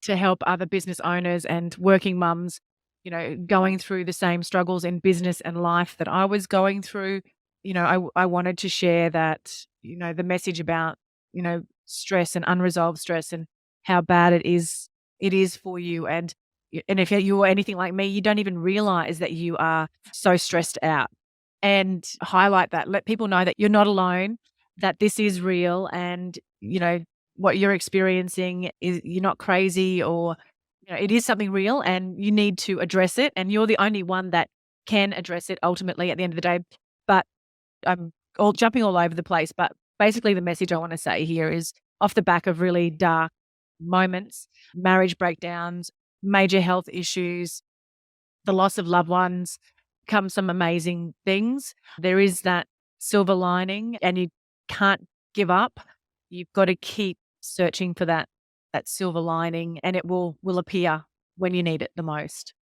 to help other business owners and working mums, going through the same struggles in business and life that I was going through. I wanted to share that, the message about, stress and unresolved stress and how bad it is for you. And if you are anything like me, you don't even realize that you are so stressed out, and highlight that. Let people know that you're not alone, that this is real, and, what you're experiencing is, you're not crazy, or, it is something real and you need to address it. And you're the only one that can address it ultimately at the end of the day. But I'm all jumping all over the place. But basically, the message I want to say here is, off the back of really dark moments, marriage breakdowns, major health issues, the loss of loved ones, come some amazing things. There is that silver lining, and you can't give up. You've got to keep searching for that silver lining, and it will appear when you need it the most.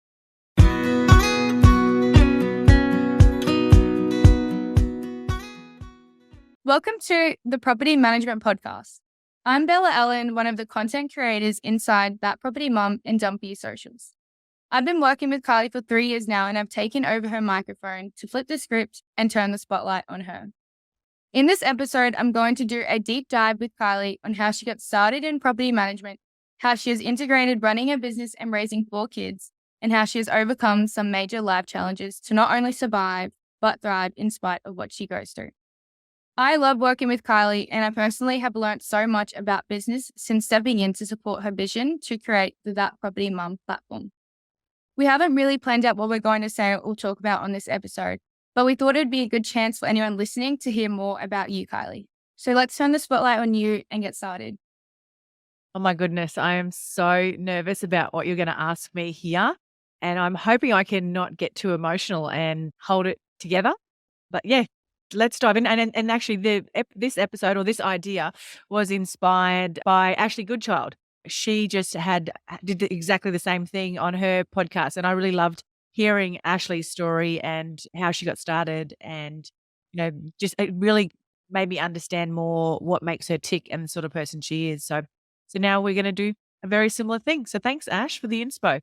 Welcome to the Property Management Podcast. I'm Allan, one of the content creators inside That Property Mum and Dumpy Socials. I've been working with Kylie for 3 years now, and I've taken over her microphone to flip the script and turn the spotlight on her. In this episode, I'm going to do a deep dive with Kylie on how she got started in property management, how she has integrated running a business and raising 4 kids, and how she has overcome some major life challenges to not only survive, but thrive in spite of what she goes through. I love working with Kylie, and I personally have learned so much about business since stepping in to support her vision to create the That Property Mum platform. We haven't really planned out what we're going to say or talk about on this episode, but we thought it'd be a good chance for anyone listening to hear more about you, Kylie. So let's turn the spotlight on you and get started. Oh my goodness, I am so nervous about what you're going to ask me here, and I'm hoping I can not get too emotional and hold it together. But yeah, let's dive in. And actually, this episode, or this idea, was inspired by Ashley Goodchild. She just did exactly the same thing on her podcast, and I really loved hearing Ashley's story and how she got started, and just it really made me understand more what makes her tick and the sort of person she is. So now we're going to do a very similar thing. So thanks, Ash, for the inspo.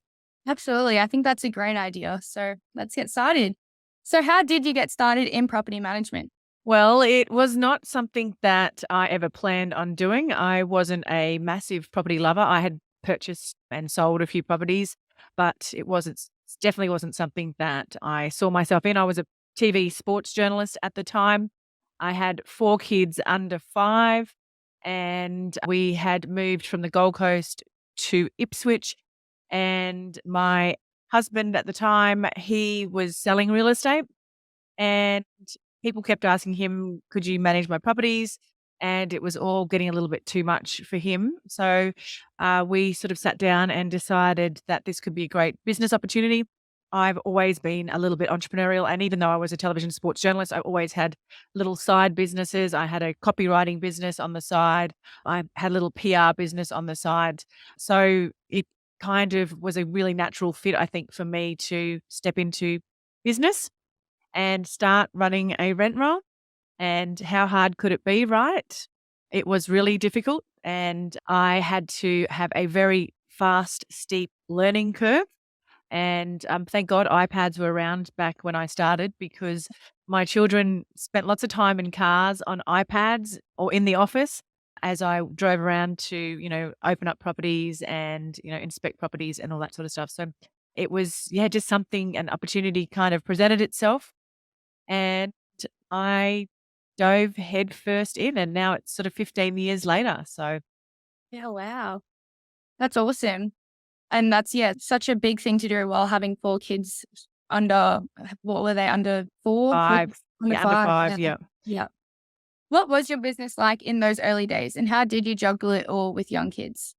Absolutely. I think that's a great idea. So let's get started. So how did you get started in property management? Well, it was not something that I ever planned on doing. I wasn't a massive property lover. I had purchased and sold a few properties, but it definitely wasn't something that I saw myself in. I was a TV sports journalist at the time. I had 4 kids under 5, and we had moved from the Gold Coast to Ipswich, and my husband at the time, he was selling real estate, and people kept asking him, could you manage my properties? And it was all getting a little bit too much for him. So we sort of sat down and decided that this could be a great business opportunity. I've always been a little bit entrepreneurial, and even though I was a television sports journalist, I always had little side businesses. I had a copywriting business on the side. I had a little PR business on the side. So it kind of was a really natural fit, I think, for me to step into business and start running a rent roll. And how hard could it be, right? It was really difficult, and I had to have a very fast, steep learning curve. And thank God iPads were around back when I started, because my children spent lots of time in cars on iPads or in the office as I drove around to, open up properties and, inspect properties and all that sort of stuff. So it was, just something, an opportunity kind of presented itself, and I dove head first in, and now it's sort of 15 years later. So Yeah, wow. That's awesome. And that's, such a big thing to do while having 4 kids under, what were they, under 4? 5, Under under 5, 5. yeah. Yeah. What was your business like in those early days, and how did you juggle it all with young kids?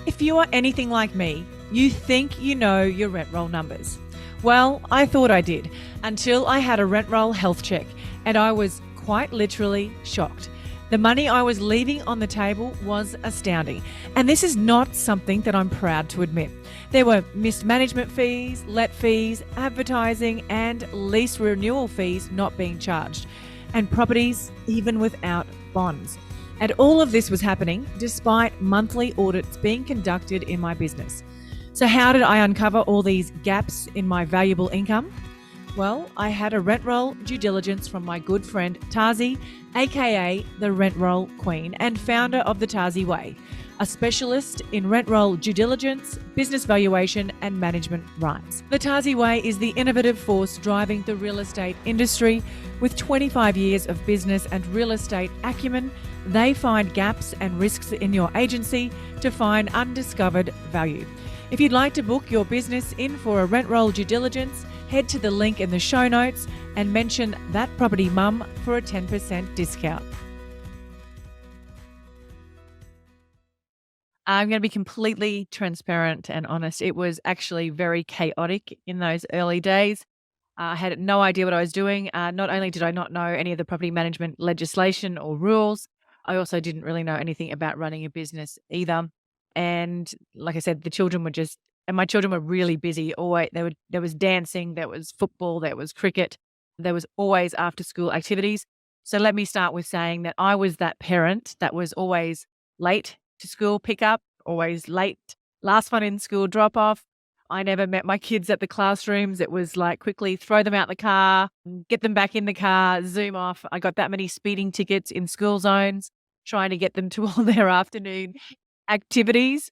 If you are anything like me, you think you know your rent roll numbers. Well, I thought I did, until I had a rent roll health check, and I was quite literally shocked. The money I was leaving on the table was astounding, and this is not something that I'm proud to admit. There were missed management fees, let fees, advertising, and lease renewal fees not being charged, and properties even without bonds. And all of this was happening despite monthly audits being conducted in my business. So, how did I uncover all these gaps in my valuable income? Well, I had a rent roll due diligence from my good friend Tazi, aka the Rent Roll Queen and founder of the Tazi Way, a specialist in rent roll due diligence, business valuation, and management rights. The Tazi Way is the innovative force driving the real estate industry. With 25 years of business and real estate acumen, they find gaps and risks in your agency to find undiscovered value. If you'd like to book your business in for a rent roll due diligence, head to the link in the show notes and mention That Property Mum for a 10% discount. I'm going to be completely transparent and honest. It was actually very chaotic in those early days. I had no idea what I was doing. Not only did I not know any of the property management legislation or rules, I also didn't really know anything about running a business either. And like I said, and my children were really busy. Always, there was dancing, there was football, there was cricket, there was always after school activities. So let me start with saying that I was that parent that was always late to school pickup, always late, last one in school drop off. I never met my kids at the classrooms. It was like quickly throw them out the car, get them back in the car, zoom off. I got that many speeding tickets in school zones, trying to get them to all their afternoon activities.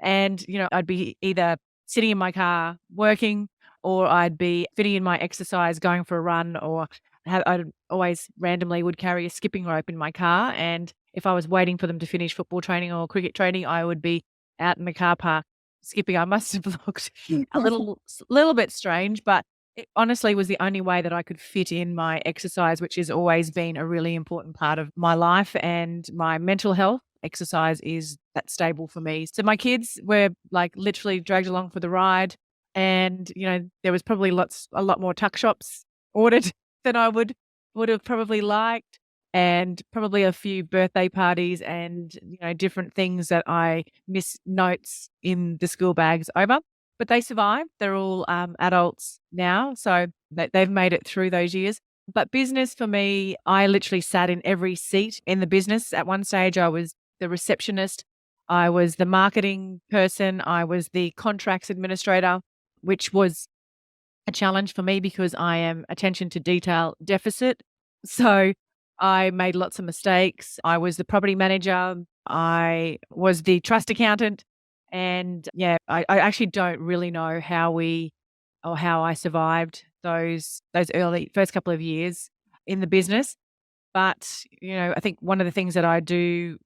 And, I'd be either sitting in my car working, or I'd be fitting in my exercise, going for a run, or I'd always randomly would carry a skipping rope in my car. And if I was waiting for them to finish football training or cricket training, I would be out in the car park skipping. I must have looked a little bit strange, but it honestly was the only way that I could fit in my exercise, which has always been a really important part of my life and my mental health. Exercise is that stable for me. So my kids were like literally dragged along for the ride, and there was probably a lot more tuck shops ordered than I would have probably liked, and probably a few birthday parties and different things that I miss notes in the school bags over. But they survived. They're all adults now, so they've made it through those years. But business for me, I literally sat in every seat in the business. At one stage, I was the receptionist, I was the marketing person, I was the contracts administrator, which was a challenge for me because I am attention to detail deficit. So I made lots of mistakes. I was the property manager. I was the trust accountant. And yeah, I actually don't really know how I survived those early first couple of years in the business. But, I think one of the things that I do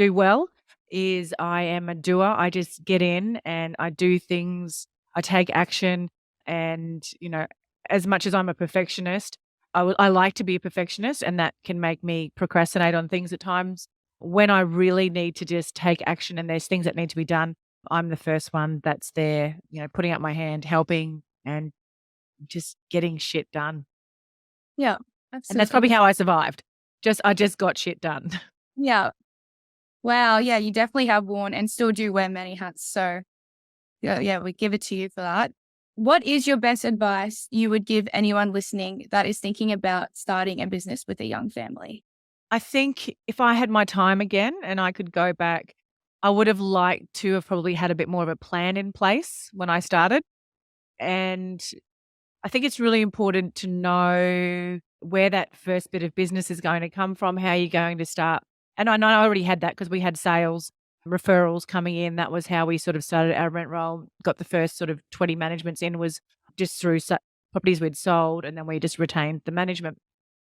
well is I am a doer. I just get in and I do things. I take action. And, as much as I'm a perfectionist, I like to be a perfectionist, and that can make me procrastinate on things at times. When I really need to just take action and there's things that need to be done, I'm the first one that's there, putting up my hand, helping, and just getting shit done. Yeah, And that's probably absolutely. how I survived. I just got shit done. Yeah. Wow. Yeah, you definitely have worn and still do wear many hats. So yeah, we give it to you for that. What is your best advice you would give anyone listening that is thinking about starting a business with a young family? I think if I had my time again and I could go back, I would have liked to have probably had a bit more of a plan in place when I started. And I think it's really important to know where that first bit of business is going to come from, how you're going to start. And I know I already had that because we had sales referrals coming in. That was how we sort of started our rent roll, got the first sort of 20 managements in, was just through properties we'd sold, and then we just retained the management.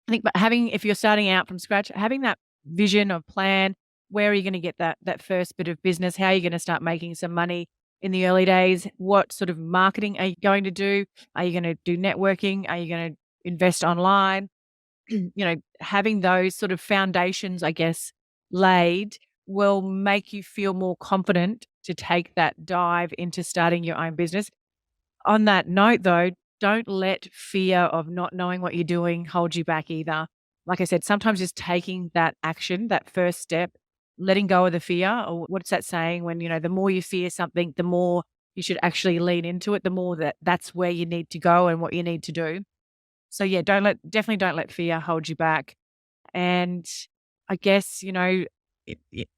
I think, but if you're starting out from scratch, having that vision of plan, where are you going to get that first bit of business? How are you going to start making some money in the early days? What sort of marketing are you going to do? Are you going to do networking? Are you going to invest online? Having those sort of foundations, I guess, laid will make you feel more confident to take that dive into starting your own business. On that note, though, don't let fear of not knowing what you're doing hold you back either. Like I said, sometimes just taking that action, that first step, letting go of the fear, or what's that saying when, the more you fear something, the more you should actually lean into it, the more that's where you need to go and what you need to do. So yeah, definitely don't let fear hold you back. And I guess,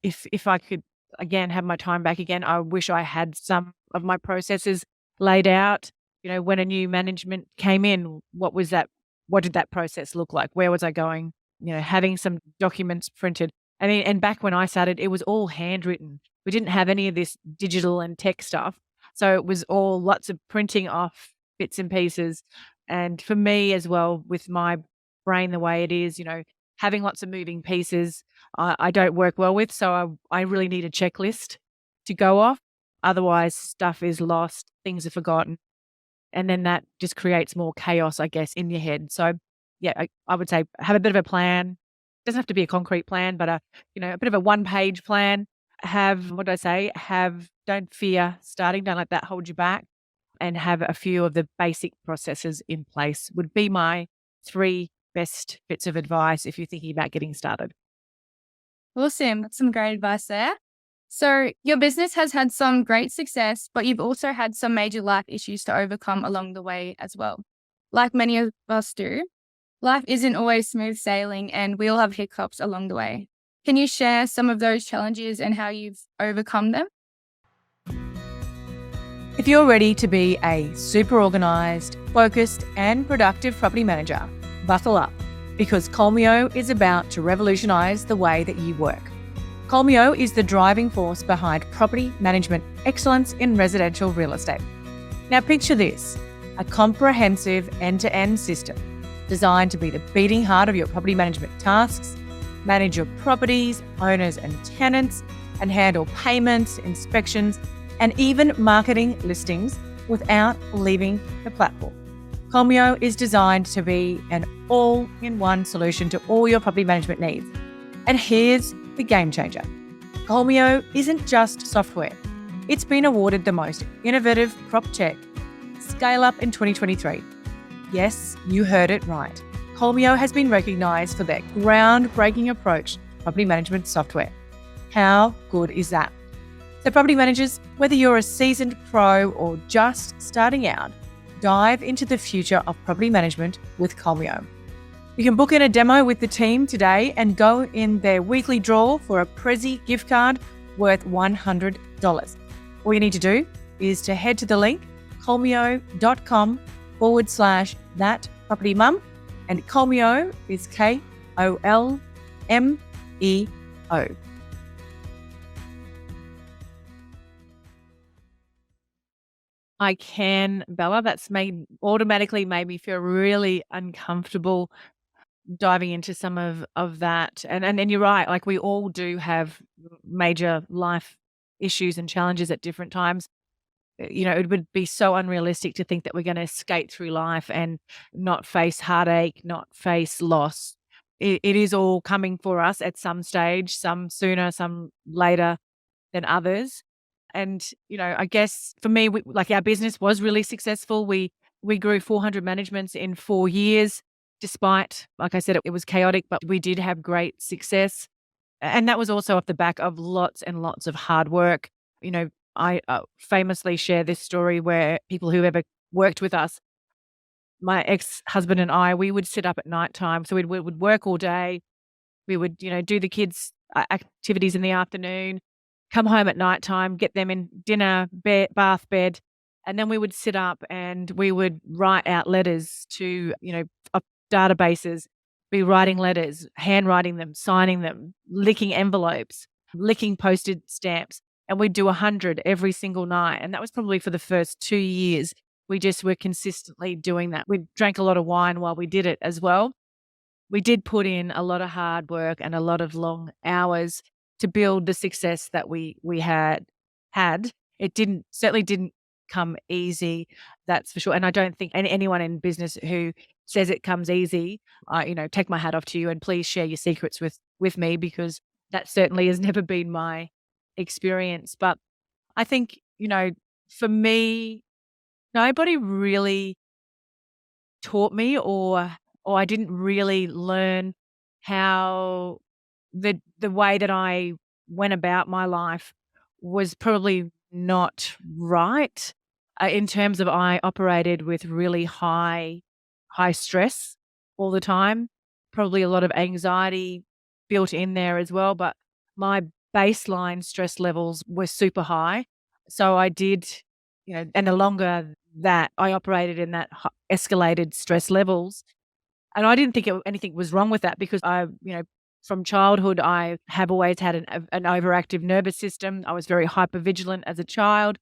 if I could again have my time back again, I wish I had some of my processes laid out. When a new management came in, what did that process look like? Where was I going? Having some documents printed. I mean, and back when I started, it was all handwritten. We didn't have any of this digital and tech stuff. So it was all lots of printing off bits and pieces. And for me as well, with my brain the way it is, having lots of moving pieces, I don't work well with. So I really need a checklist to go off. Otherwise, stuff is lost, things are forgotten. And then that just creates more chaos, I guess, in your head. So, yeah, I would say have a bit of a plan. Doesn't have to be a concrete plan, but a bit of a one-page plan. Have what did I say? Don't fear starting. Don't let that hold you back, and have a few of the basic processes in place. Would be my 3 best bits of advice if you're thinking about getting started. Awesome. That's some great advice there. So, your business has had some great success, but you've also had some major life issues to overcome along the way as well. Like many of us do, life isn't always smooth sailing and we all have hiccups along the way. Can you share some of those challenges and how you've overcome them? If you're ready to be a super organized, focused, and productive property manager, buckle up because Colmio is about to revolutionize the way that you work. Colmio is the driving force behind property management excellence in residential real estate. Now picture this, a comprehensive end-to-end system designed to be the beating heart of your property management tasks, manage your properties, owners and tenants, and handle payments, inspections, and even marketing listings without leaving the platform. Colmio is designed to be an all-in-one solution to all your property management needs. And here's the game changer. Colmio isn't just software. It's been awarded the most innovative prop tech scale up in 2023. Yes, you heard it right. Colmio has been recognized for their groundbreaking approach to property management software. How good is that? So property managers, whether you're a seasoned pro or just starting out, dive into the future of property management with Colmio. You can book in a demo with the team today and go in their weekly draw for a Prezi gift card worth $100. All you need to do is to head to the link colmio.com/thatpropertymum, and Colmio is KOLMEO. I can, Bella. That's automatically made me feel really uncomfortable diving into some of that. And you're right, like we all do have major life issues and challenges at different times. It would be so unrealistic to think that we're gonna skate through life and not face heartache, not face loss. It is all coming for us at some stage, some sooner, some later than others. And, I guess for me, like our business was really successful. We grew 400 managements in 4 years, despite, like I said, it was chaotic, but we did have great success. And that was also off the back of lots and lots of hard work. I famously share this story where people who ever worked with us, my ex-husband and I, we would sit up at nighttime. So we would work all day. We would, do the kids' activities in the afternoon, come home at nighttime, get them in dinner, bath, bed, and then we would sit up and we would write out letters to, databases, be writing letters, handwriting them, signing them, licking envelopes, licking postage stamps, and we'd do 100 every single night. And that was probably for the first 2 years. We just were consistently doing that. We drank a lot of wine while we did it as well. We did put in a lot of hard work and a lot of long hours to build the success that we had. It certainly didn't come easy, that's for sure. And I don't think anyone in business who says it comes easy, take my hat off to you and please share your secrets with me, because that certainly has never been my experience. But I think, for me, nobody really taught me, or I didn't really learn how the way that I went about my life was probably not right, in terms of I operated with really high stress all the time, probably a lot of anxiety built in there as well. But my baseline stress levels were super high. So I did, and the longer that I operated in that escalated stress levels, and I didn't think anything was wrong with that because from childhood, I have always had an overactive nervous system. I was very hypervigilant as a child.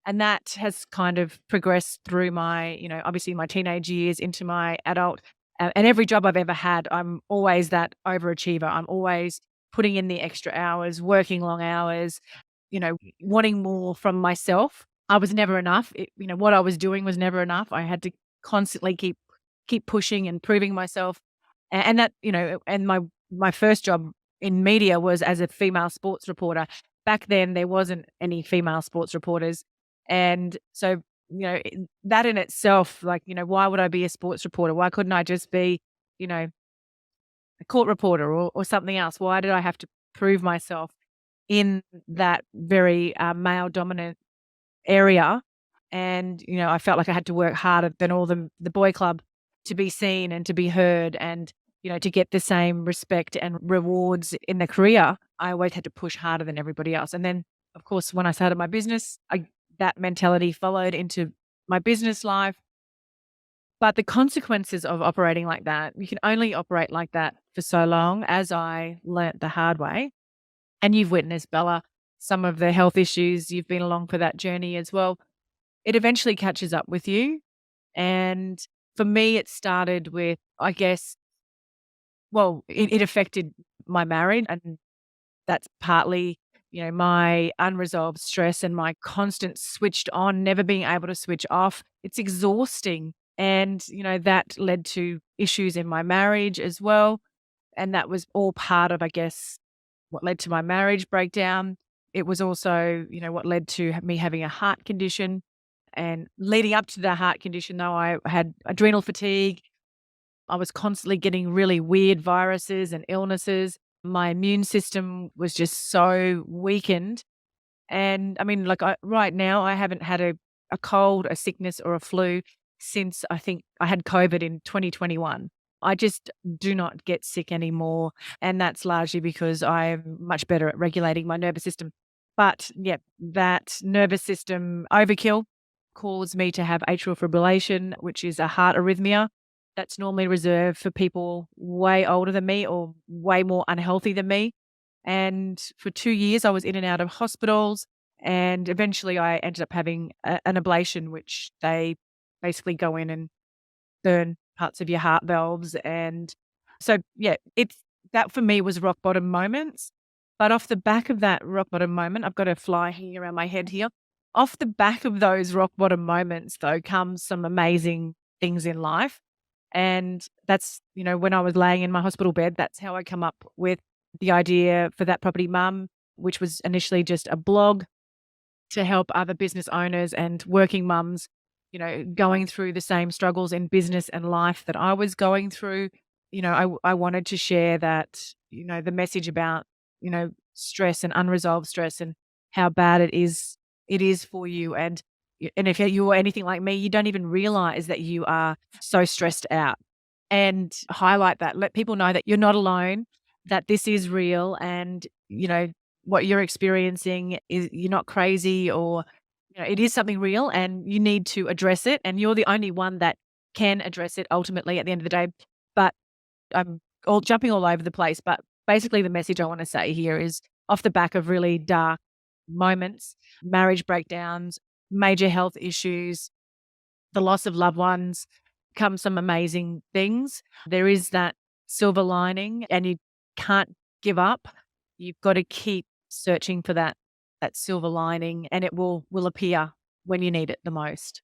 And that has kind of progressed through my, obviously my teenage years into my adult, and every job I've ever had, I'm always that overachiever. I'm always putting in the extra hours, working long hours, wanting more from myself. I was never enough. What I was doing was never enough. I had to constantly keep pushing and proving myself. And that, and my first job in media was as a female sports reporter. Back then there wasn't any female sports reporters. And so, that in itself, like, why would I be a sports reporter? Why couldn't I just be, a court reporter or something else? Why did I have to prove myself in that very male dominant area? And, I felt like I had to work harder than all the boy club to be seen and to be heard and, to get the same respect and rewards in the career. I always had to push harder than everybody else. And then, of course, when I started my business, that mentality followed into my business life. But the consequences of operating like that, you can only operate like that for so long, as I learnt the hard way. And you've witnessed, Bella, some of the health issues. You've been along for that journey as well. It eventually catches up with you. And for me, it started with, I guess, well, it affected my marriage, and that's partly, my unresolved stress and my constant switched on, never being able to switch off. It's exhausting. And, that led to issues in my marriage as well. And that was all part of, I guess, what led to my marriage breakdown. It was also, what led to me having a heart condition. And leading up to the heart condition, though, I had adrenal fatigue. I was constantly getting really weird viruses and illnesses. My immune system was just so weakened. And I mean, like, right now, I haven't had a cold, a sickness, or a flu since I think I had COVID in 2021. I just do not get sick anymore. And that's largely because I'm much better at regulating my nervous system. But yeah, that nervous system overkill caused me to have atrial fibrillation, which is a heart arrhythmia that's normally reserved for people way older than me or way more unhealthy than me. And for 2 years, I was in and out of hospitals, and eventually I ended up having an ablation, which they basically go in and burn parts of your heart valves. And so, yeah, it's that for me was rock bottom moments. But off the back of that rock bottom moment, I've got a fly hanging around my head here. Off the back of those rock bottom moments, though, comes some amazing things in life. And that's, when I was laying in my hospital bed, that's how I come up with the idea for That Property Mum, which was initially just a blog to help other business owners and working mums, going through the same struggles in business and life that I was going through. I wanted to share that, the message about, stress and unresolved stress and how bad it is for you. And if you are anything like me, you don't even realize that you are so stressed out, and highlight that. Let people know that you're not alone, that this is real, and, what you're experiencing is, you're not crazy, or, it is something real and you need to address it. And you're the only one that can address it ultimately at the end of the day. But I'm all jumping all over the place. But basically, the message I want to say here is, off the back of really dark moments, marriage breakdowns, major health issues, the loss of loved ones, come some amazing things. There is that silver lining, and you can't give up. You've got to keep searching for that silver lining, and it will appear when you need it the most.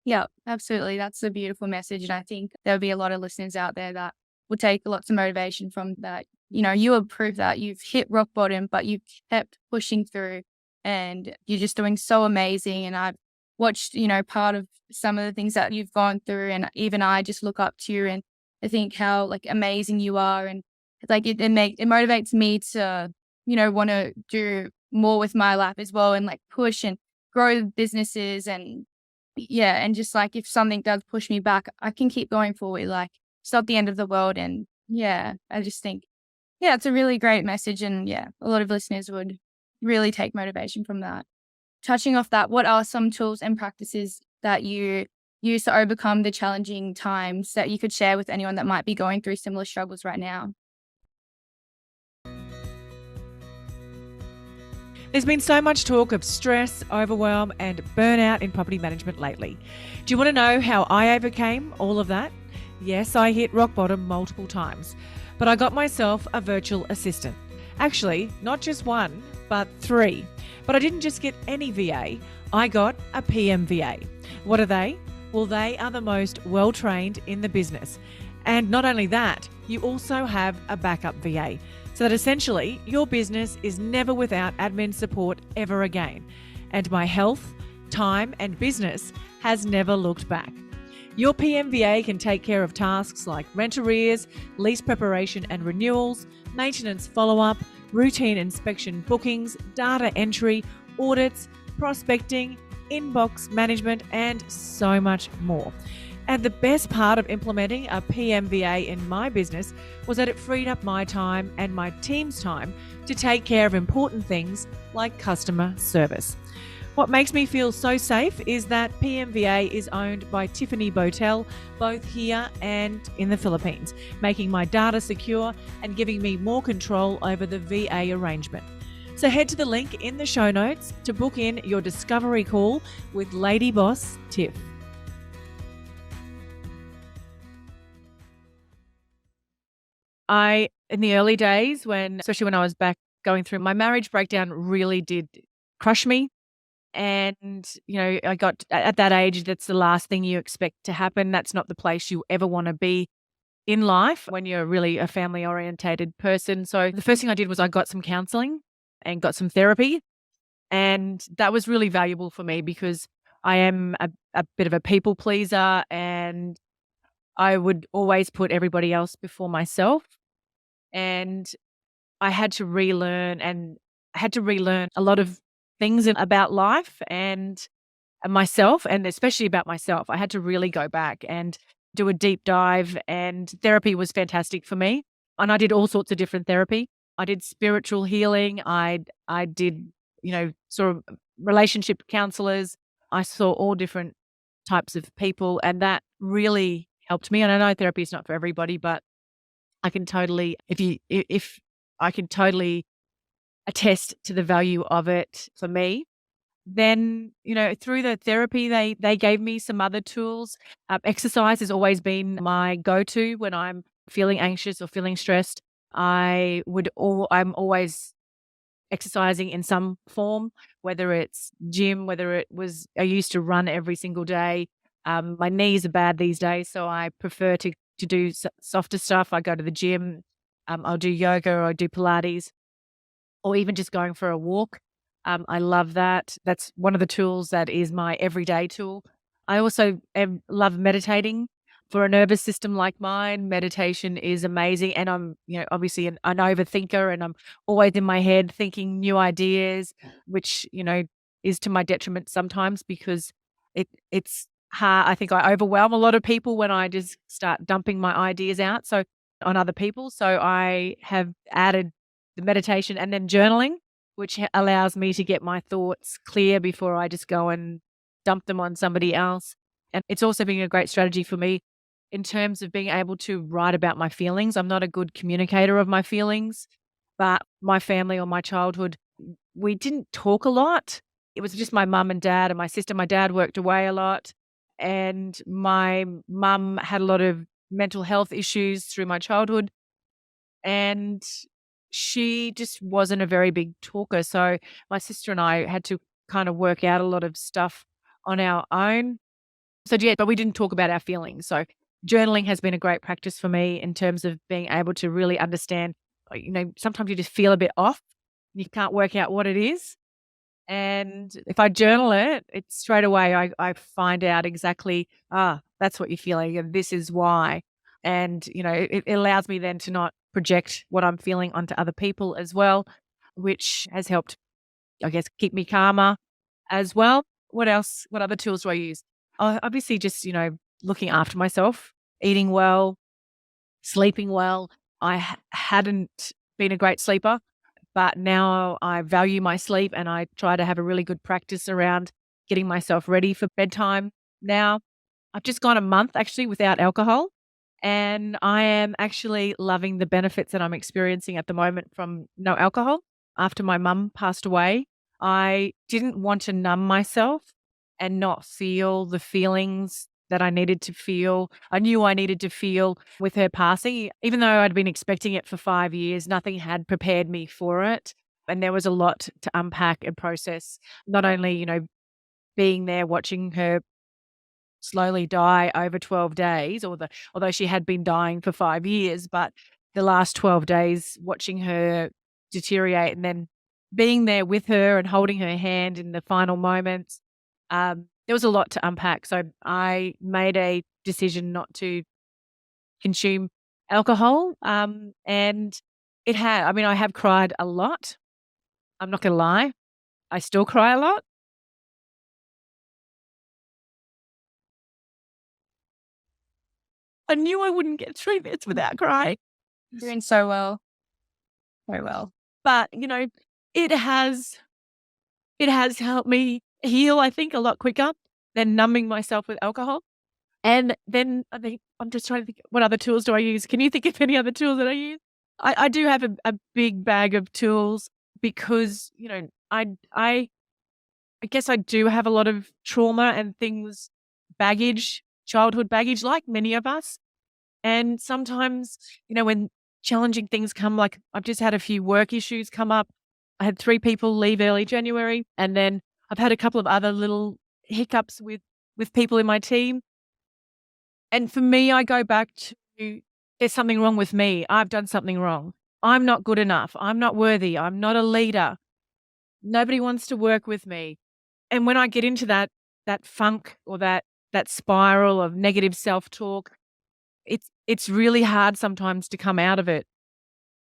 Yeah, absolutely. That's a beautiful message. And I think there'll be a lot of listeners out there that will take lots of motivation from that. You have proof that you've hit rock bottom, but you've kept pushing through, and you're just doing so amazing. And I've watched, part of some of the things that you've gone through. And even I just look up to you, and I think how like amazing you are. And like it motivates me to, want to do more with my life as well, and like push and grow businesses. And yeah, and just like if something does push me back, I can keep going forward. Like it's not the end of the world. And yeah, I just think Yeah, it's a really great message. And yeah, a lot of listeners would really take motivation from that. Touching off that, what are some tools and practices that you use to overcome the challenging times that you could share with anyone that might be going through similar struggles right now? There's been so much talk of stress, overwhelm, and burnout in property management lately. Do you want to know how I overcame all of that? Yes, I hit rock bottom multiple times, but I got myself a virtual assistant. Actually, not just one, but three. But I didn't just get any VA, I got a PMVA. What are they? Well, they are the most well trained in the business. And not only that, you also have a backup VA. So that essentially your business is never without admin support ever again. And my health, time, and business has never looked back. Your PMVA can take care of tasks like rent arrears, lease preparation and renewals, maintenance follow-up, routine inspection bookings, data entry, audits, prospecting, inbox management, and so much more. And the best part of implementing a PMVA in my business was that it freed up my time and my team's time to take care of important things like customer service. What makes me feel so safe is that PMVA is owned by Tiffany Botel, both here and in the Philippines, making my data secure and giving me more control over the VA arrangement. So head to the link in the show notes to book in your discovery call with Lady Boss Tiff. In the early days, especially when I was back going through my marriage breakdown, really did crush me. And, I got at that age, that's the last thing you expect to happen. That's not the place you ever want to be in life when you're really a family orientated person. So the first thing I did was I got some counseling and got some therapy. And that was really valuable for me because I am a bit of a people pleaser and I would always put everybody else before myself. And I had to relearn a lot of things about life and myself, and especially about myself. I had to really go back and do a deep dive, and therapy was fantastic for me. And I did all sorts of different therapy. I did spiritual healing. I did, sort of relationship counselors. I saw all different types of people, and that really helped me. And I know therapy is not for everybody, but I can totally, if I can totally attest to the value of it for me. Then, through the therapy, they gave me some other tools. Exercise has always been my go-to when I'm feeling anxious or feeling stressed. I'm always exercising in some form, whether it's gym, I used to run every single day. My knees are bad these days, so I prefer to do softer stuff. I go to the gym. I'll do yoga or I do Pilates or even just going for a walk. I love that. That's one of the tools that is my everyday tool. I also love meditating. For a nervous system like mine, meditation is amazing. And I'm, obviously an overthinker and I'm always in my head thinking new ideas, which, is to my detriment sometimes because it's hard. I think I overwhelm a lot of people when I just start dumping my ideas out on other people. So I have added the meditation and then journaling, which allows me to get my thoughts clear before I just go and dump them on somebody else. And it's also been a great strategy for me in terms of being able to write about my feelings. I'm not a good communicator of my feelings, but my family or my childhood, we didn't talk a lot. It was just my mum and dad and my sister. My dad worked away a lot, and my mum had a lot of mental health issues through my childhood. And she just wasn't a very big talker. So my sister and I had to kind of work out a lot of stuff on our own. So yeah, but we didn't talk about our feelings. So journaling has been a great practice for me in terms of being able to really understand, sometimes you just feel a bit off. You can't work out what it is. And if I journal it's straight away I find out exactly, that's what you're feeling and this is why. And, it allows me then to not project what I'm feeling onto other people as well, which has helped, I guess, keep me calmer as well. What else? What other tools do I use? Obviously just, looking after myself, eating well, sleeping well. I hadn't been a great sleeper, but now I value my sleep and I try to have a really good practice around getting myself ready for bedtime now. I've just gone a month actually without alcohol, and I am actually loving the benefits that I'm experiencing at the moment from no alcohol. After my mum passed away, I didn't want to numb myself and not feel the feelings that I needed to feel. I knew I needed to feel with her passing. Even though I'd been expecting it for 5 years, nothing had prepared me for it, and there was a lot to unpack and process. Not only, being there watching her slowly die over 12 days, although she had been dying for 5 years, but the last 12 days watching her deteriorate and then being there with her and holding her hand in the final moments, there was a lot to unpack. So I made a decision not to consume alcohol, and I have cried a lot. I'm not gonna lie. I still cry a lot. I knew I wouldn't get through this without crying. Doing so well. Very well. But, it has it has helped me heal, I think, a lot quicker than numbing myself with alcohol. And then I think I'm just trying to think, what other tools do I use? Can you think of any other tools that I use? I do have a big bag of tools because, I guess I do have a lot of trauma and things, baggage, childhood baggage, like many of us. And sometimes, when challenging things come, like I've just had a few work issues come up. I had 3 people leave early January, and then I've had a couple of other little hiccups with people in my team. And for me, I go back to there's something wrong with me. I've done something wrong. I'm not good enough. I'm not worthy. I'm not a leader. Nobody wants to work with me. And when I get into that funk or that spiral of negative self-talk, it's really hard sometimes to come out of it.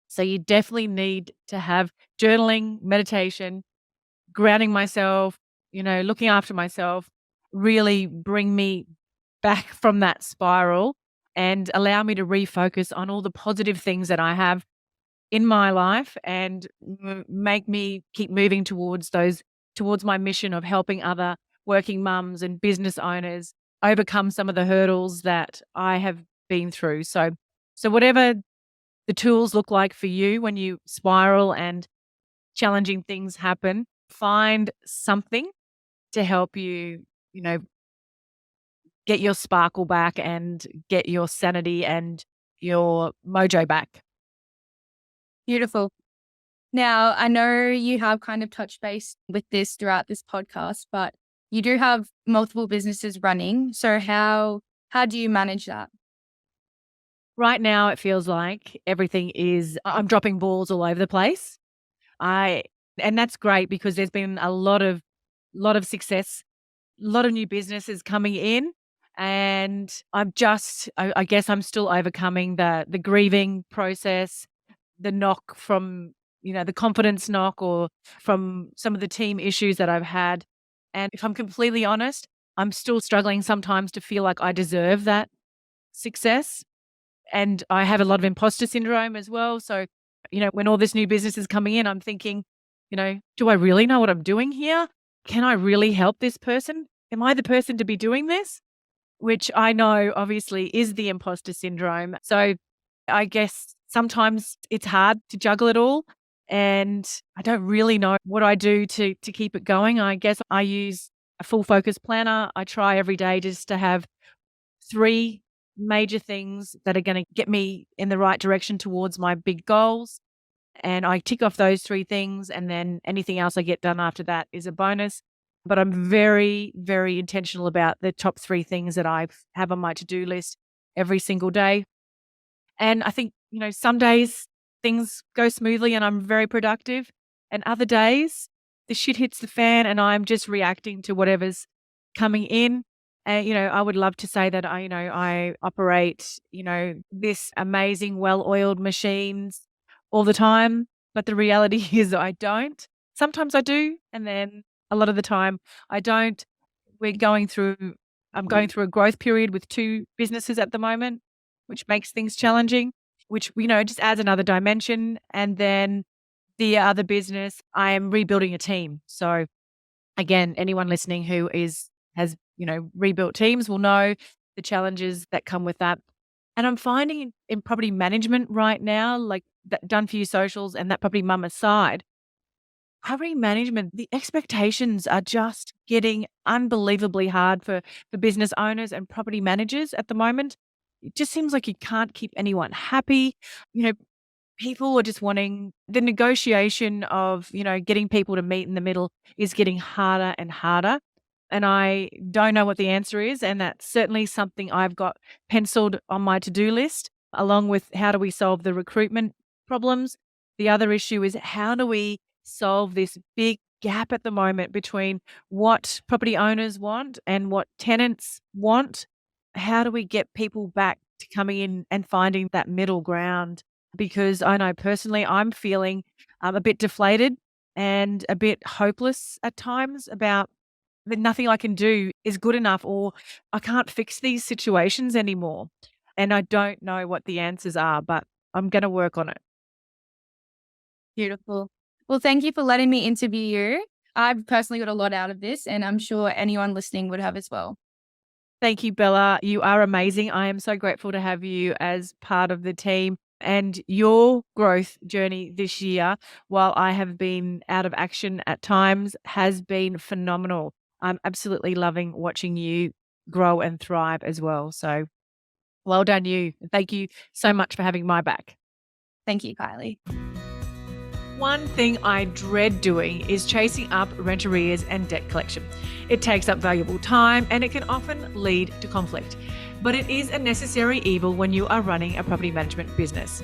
So you definitely need to have journaling, meditation, grounding myself, looking after myself, really bring me back from that spiral and allow me to refocus on all the positive things that I have in my life and make me keep moving towards my mission of helping other working mums and business owners overcome some of the hurdles that I have been through. So whatever the tools look like for you when you spiral and challenging things happen, find something to help you, you know, get your sparkle back and get your sanity and your mojo back. Beautiful. Now, I know you have kind of touched base with this throughout this podcast, but you do have multiple businesses running. So how do you manage that? Right now, it feels like everything is I'm dropping balls all over the place. I and that's great because there's been a lot of success, a lot of new businesses coming in, and I guess I'm still overcoming the grieving process, the knock from, the confidence knock or from some of the team issues that I've had. And if I'm completely honest, I'm still struggling sometimes to feel like I deserve that success. And I have a lot of imposter syndrome as well. So, when all this new business is coming in, I'm thinking, do I really know what I'm doing here? Can I really help this person? Am I the person to be doing this? Which I know obviously is the imposter syndrome. So I guess sometimes it's hard to juggle it all. And I don't really know what I do to keep it going. I guess I use a full focus planner. I try every day just to have 3 major things that are gonna get me in the right direction towards my big goals, and I tick off those 3 things, and then anything else I get done after that is a bonus. But I'm very, very intentional about the top 3 things that I have on my to-do list every single day. And I think, some days things go smoothly and I'm very productive, and other days the shit hits the fan and I'm just reacting to whatever's coming in. And, I would love to say that I operate, this amazing well-oiled machines all the time, but the reality is I don't. Sometimes I do, and then a lot of the time I don't. We're going through I'm going through a growth period with 2 businesses at the moment, which makes things challenging. which, just adds another dimension. And then the other business, I am rebuilding a team. So again, anyone listening who has, rebuilt teams will know the challenges that come with that. And I'm finding in property management right now, like that Done For You socials and that property mum aside, property management, the expectations are just getting unbelievably hard for business owners and property managers at the moment. It just seems like you can't keep anyone happy. You know, people are just wanting the negotiation of, getting people to meet in the middle is getting harder and harder. And I don't know what the answer is. And that's certainly something I've got penciled on my to-do list, along with how do we solve the recruitment problems. The other issue is how do we solve this big gap at the moment between what property owners want and what tenants want? How do we get people back to coming in and finding that middle ground? Because I know personally I'm feeling a bit deflated and a bit hopeless at times about that nothing I can do is good enough, or I can't fix these situations anymore. And I don't know what the answers are, but I'm going to work on it. Beautiful. Well, thank you for letting me interview you. I've personally got a lot out of this, and I'm sure anyone listening would have as well. Thank you, Bella. You are amazing. I am so grateful to have you as part of the team. And your growth journey this year, while I have been out of action at times, has been phenomenal. I'm absolutely loving watching you grow and thrive as well. So well done, you. Thank you so much for having my back. Thank you, Kylie. One thing I dread doing is chasing up rent arrears and debt collection. It takes up valuable time and it can often lead to conflict. But it is a necessary evil when you are running a property management business.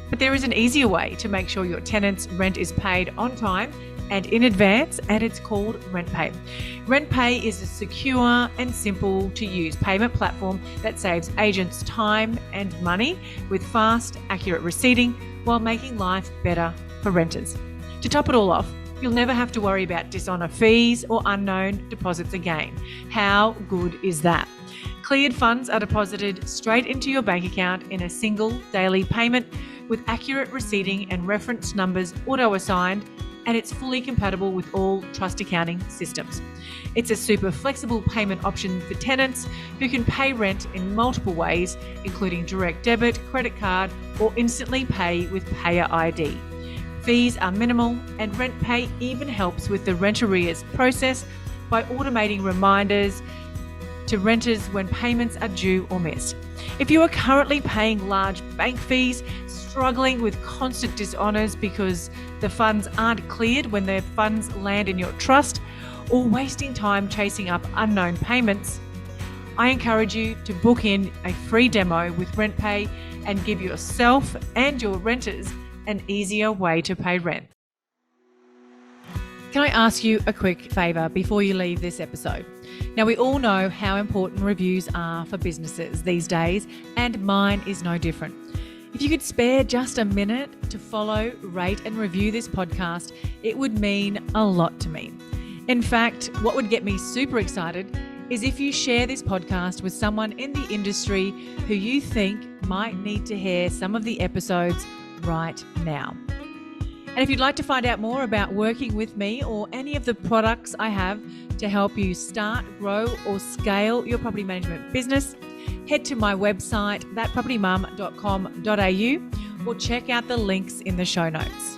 But there is an easier way to make sure your tenants' rent is paid on time and in advance, and it's called RentPay. RentPay is a secure and simple to use payment platform that saves agents time and money with fast, accurate receipting while making life better for renters. To top it all off, you'll never have to worry about dishonor fees or unknown deposits again. How good is that? Cleared funds are deposited straight into your bank account in a single daily payment with accurate receipting and reference numbers auto-assigned, and it's fully compatible with all trust accounting systems. It's a super flexible payment option for tenants who can pay rent in multiple ways, including direct debit, credit card, or instantly pay with Payer ID. Fees are minimal, and RentPay even helps with the rent arrears process by automating reminders to renters when payments are due or missed. If you are currently paying large bank fees, struggling with constant dishonors because the funds aren't cleared when their funds land in your trust, or wasting time chasing up unknown payments, I encourage you to book in a free demo with RentPay and give yourself and your renters an easier way to pay rent. Can I ask you a quick favour before you leave this episode? Now, we all know how important reviews are for businesses these days, and mine is no different. If you could spare just a minute to follow, rate and review this podcast, it would mean a lot to me. In fact, what would get me super excited is if you share this podcast with someone in the industry who you think might need to hear some of the episodes right now. And if you'd like to find out more about working with me or any of the products I have to help you start, grow or scale your property management business, head to my website, thatpropertymum.com.au, or check out the links in the show notes.